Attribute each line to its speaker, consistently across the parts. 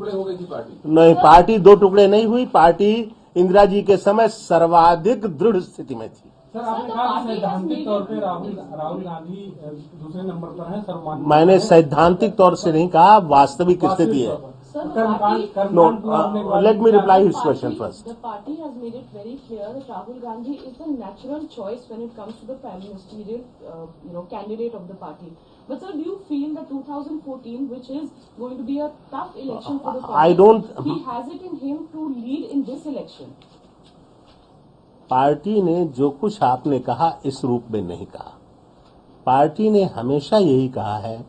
Speaker 1: टुकड़े हो गई थी पार्टी?
Speaker 2: नहीं, पार्टी दो टुकड़े नहीं हुई। पार्टी इंदिरा जी के समय सर्वाधिक दृढ़ स्थिति में थी।
Speaker 3: सर, आपने कहा सैद्धांतिक तौर पे राहुल गांधी दूसरे नंबर पर है सर्वमान्य।
Speaker 2: मैंने सैद्धांतिक तौर से नहीं कहा, वास्तविक स्थिति है। No, let me reply his question first.
Speaker 4: The party has made it very clear that Rahul Gandhi is the natural choice when it comes to the prime ministerial, candidate of the party. But sir, do you feel that 2014, which is going to be a tough election for the Congress, he has it in him to lead in this election?
Speaker 2: Party ने जो कुछ आपने कहा इस रूप में नहीं कहा। पार्टी ने हमेशा यही कहा है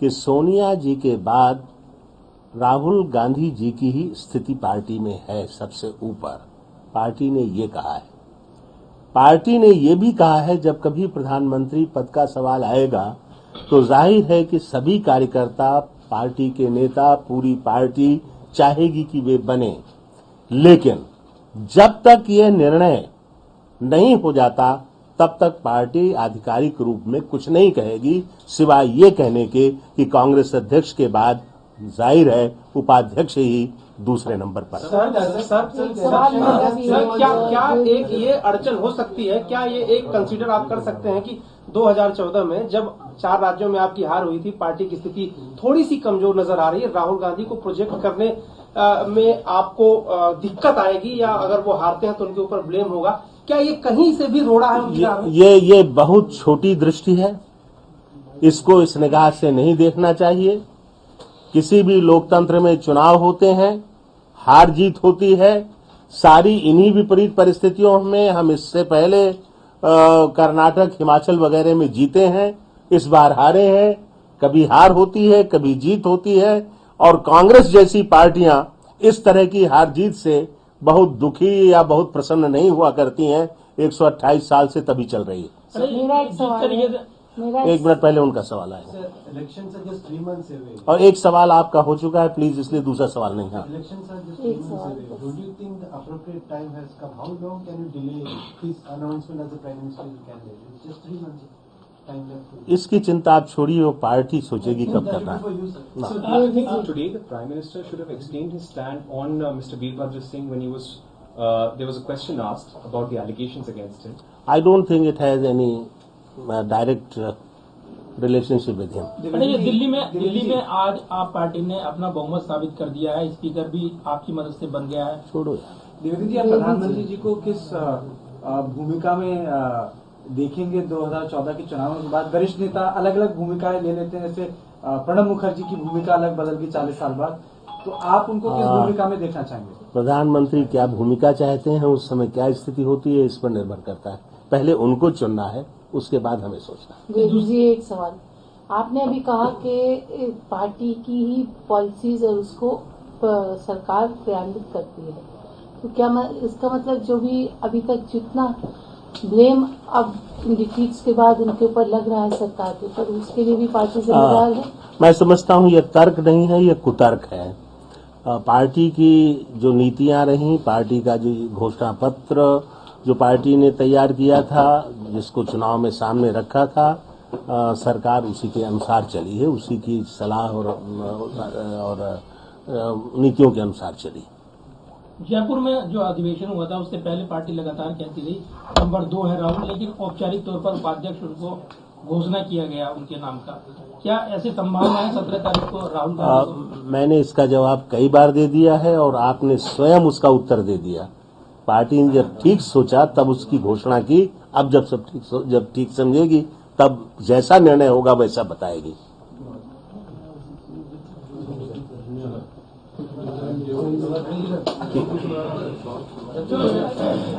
Speaker 2: कि सोनिया जी के बाद राहुल गांधी जी की ही स्थिति पार्टी में है सबसे ऊपर। पार्टी ने ये कहा है। पार्टी ने ये भी कहा है जब कभी प्रधानमंत्री पद का सवाल आएगा तो जाहिर है कि सभी कार्यकर्ता, पार्टी के नेता, पूरी पार्टी चाहेगी कि वे बने, लेकिन जब तक ये निर्णय नहीं हो जाता तब तक पार्टी आधिकारिक रूप में कुछ नहीं कहेगी, सिवाय ये कहने के कि कांग्रेस अध्यक्ष के बाद जाहिर है उपाध्यक्ष ही दूसरे नंबर पर।
Speaker 5: क्या एक ये अड़चन हो सकती है, क्या ये एक कंसीडर आप कर सकते हैं कि 2014 में जब 4 राज्यों में आपकी हार हुई थी, पार्टी की स्थिति थोड़ी सी कमजोर नजर आ रही है, राहुल गांधी को प्रोजेक्ट करने में आपको दिक्कत आएगी, या अगर वो हारते हैं तो उनके ऊपर ब्लेम होगा? क्या ये कहीं से भी रोड़ा है?
Speaker 2: ये बहुत छोटी दृष्टि है, इसको इस निगाह से नहीं देखना चाहिए। किसी भी लोकतंत्र में चुनाव होते हैं, हार जीत होती है। सारी इन्हीं विपरीत परिस्थितियों में हम इससे पहले कर्नाटक, हिमाचल वगैरह में जीते हैं, इस बार हारे हैं। कभी हार होती है, कभी जीत होती है, और कांग्रेस जैसी पार्टियां इस तरह की हार जीत से बहुत दुखी या बहुत प्रसन्न नहीं हुआ करती हैं। 128 साल से तभी चल रही है।
Speaker 6: मेरा एक सवाल है।
Speaker 2: एक मिनट पहले उनका सवाल आएगा।
Speaker 7: इलेक्शन से जस्ट 3 months away।
Speaker 2: और एक सवाल आपका हो चुका है प्लीज, इसलिए दूसरा सवाल नहीं। हाँ,
Speaker 7: elections are just 3 months away। Do you think the appropriate time has come? How long can you delay his announcement as the prime minister candidate? Just 3 months time left.
Speaker 2: इसकी चिंता आप छोड़िए, वो पार्टी सोचेगी कब करना है।
Speaker 8: Today, the Prime Minister should have explained his stand on Mr. Veerbhadra Singh when he was. There was a question asked about the allegations against him.
Speaker 2: I don't think it has any direct relationship with him.
Speaker 3: Delhi में आज आप party ने अपना बहुमत साबित कर दिया है, स्पीकर भी आपकी मदद से बन गया है।
Speaker 2: छोड़ो यार।
Speaker 9: द्विवेदी जी, आप प्रधानमंत्री जी को किस भूमिका में देखेंगे 2014 के चुनावों के बाद? वरिष्ठ नेता अलग अलग भूमिकाएं ले लेते हैं, जैसे प्रणब मुखर्जी की भूमिका अलग बदल गई 40 साल बाद, तो आप उनको किस भूमिका में देखना चाहेंगे?
Speaker 2: प्रधानमंत्री क्या भूमिका चाहते हैं, उस समय क्या स्थिति होती है, इस पर निर्भर करता है। पहले उनको चुनना है, उसके बाद हमें सोचना है।
Speaker 6: जी, एक सवाल। आपने अभी कहा कि पार्टी की ही पॉलिसीज और उसको सरकार क्रियान्वित करती है, तो क्या इसका मतलब जो भी अभी तक जितना ब्लेम अब डिफीट्स के बाद उनके ऊपर लग रहा है सरकार के ऊपर, उसके लिए भी पार्टी जिम्मेदार है?
Speaker 2: मैं समझता हूँ ये तर्क नहीं है, ये कुतर्क है। पार्टी की जो नीतियां रही, पार्टी का जो घोषणा पत्र जो पार्टी ने तैयार किया था, जिसको चुनाव में सामने रखा था, सरकार उसी के अनुसार चली है, उसी की सलाह और नीतियों के अनुसार चली।
Speaker 3: जयपुर में जो अधिवेशन हुआ था उससे पहले पार्टी लगातार कहती रही नंबर 2 है राहुल, लेकिन औपचारिक तौर पर उपाध्यक्ष उनको घोषणा किया गया उनके नाम का। क्या ऐसी संभावना है 17 तारीख को राहुल गांधी? मैंने इसका जवाब कई बार दे दिया है और आपने स्वयं उसका उत्तर दे दिया। पार्टी ने जब ठीक सोचा तब उसकी घोषणा की। अब जब ठीक समझेगी तब जैसा निर्णय होगा वैसा बताएगी।